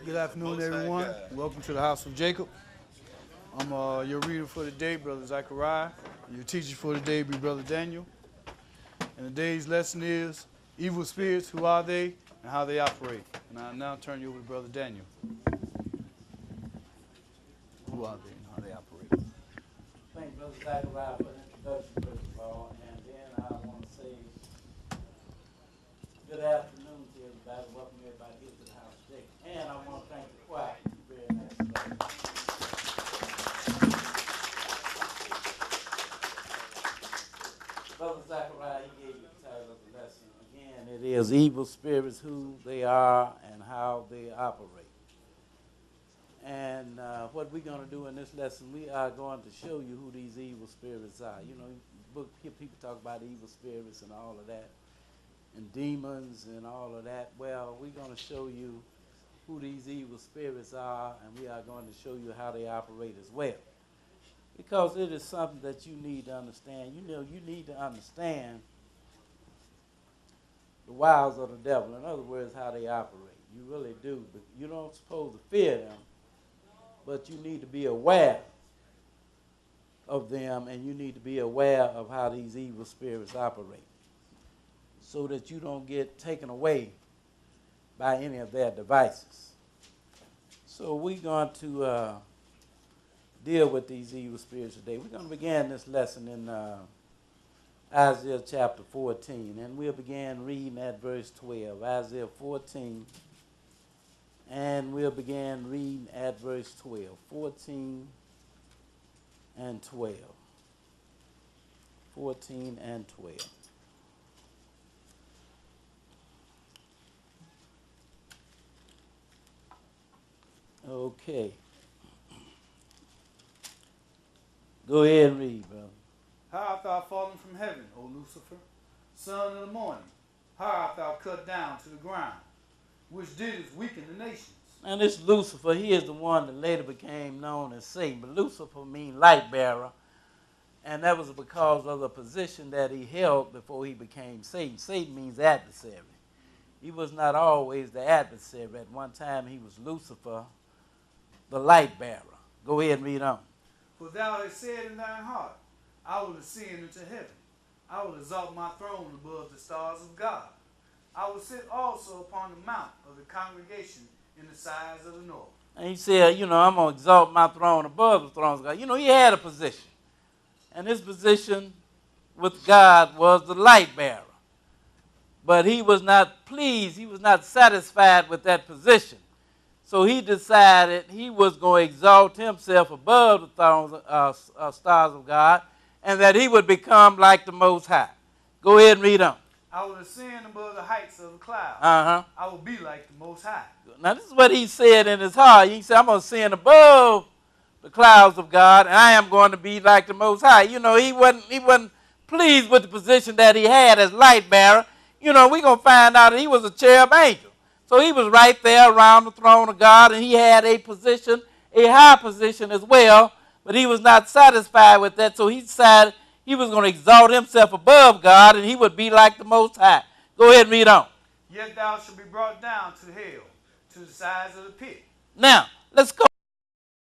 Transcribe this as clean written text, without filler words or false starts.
Good afternoon, everyone. Welcome to the House of Jacob. I'm your reader for the day, Brother Zachariah. Your teacher for the day be Brother Daniel. And today's lesson is evil spirits, who are they and how they operate. And I'll now turn you over to Brother Daniel. Who are they and how they operate? Thank Brother Zachariah for the introduction, first of all. And then I want to say good afternoon to everybody. Welcome everybody here to the House of Jacob. And I want to thank the choir. Very nice. Brother Zachariah, he gave you the title of the lesson. Again, it is evil spirits, who they are and how they operate. And what we're going to do in this lesson, we are going to show you who these evil spirits are. You know, hear people talk about evil spirits and all of that, and demons and all of that. Well, we're going to show you who these evil spirits are, and we are going to show you how they operate as well. Because it is something that you need to understand. You know, you need to understand the wiles of the devil. In other words, how they operate. You really do. But you don't supposed to fear them, but you need to be aware of them, and you need to be aware of how these evil spirits operate so that you don't get taken away by any of their devices. So we're going to deal with these evil spirits today. We're going to begin this lesson in Isaiah chapter 14, and we'll begin reading at verse 12. Isaiah 14, and we'll begin reading at verse 12. 14 and 12. 14 and 12. Okay. Go ahead and read, brother. How art thou fallen from heaven, O Lucifer, son of the morning? How art thou cut down to the ground, which didst weaken the nations? And this Lucifer, he is the one that later became known as Satan. But Lucifer means light bearer. And that was because of the position that he held before he became Satan. Satan means adversary. He was not always the adversary. At one time, he was Lucifer, the light bearer. Go ahead and read on. For thou hast said in thine heart, I will ascend into heaven. I will exalt my throne above the stars of God. I will sit also upon the mount of the congregation in the sides of the north. And he said, you know, I'm going to exalt my throne above the thrones of God. You know, he had a position. And his position with God was the light bearer. But he was not pleased. He was not satisfied with that position. So he decided he was going to exalt himself above the thrones, stars of God, and that he would become like the Most High. Go ahead and read on. I will ascend above the heights of the clouds. I will be like the Most High. Now this is what he said in his heart. He said, I'm going to ascend above the clouds of God, and I am going to be like the Most High. You know, he wasn't pleased with the position that he had as light bearer. You know, we're going to find out that he was a cherub angel. So he was right there around the throne of God, and he had a position, a high position as well, but he was not satisfied with that, so he decided he was going to exalt himself above God, and he would be like the Most High. Go ahead and read on. Yet thou shalt be brought down to hell, to the sides of the pit. Now, let's go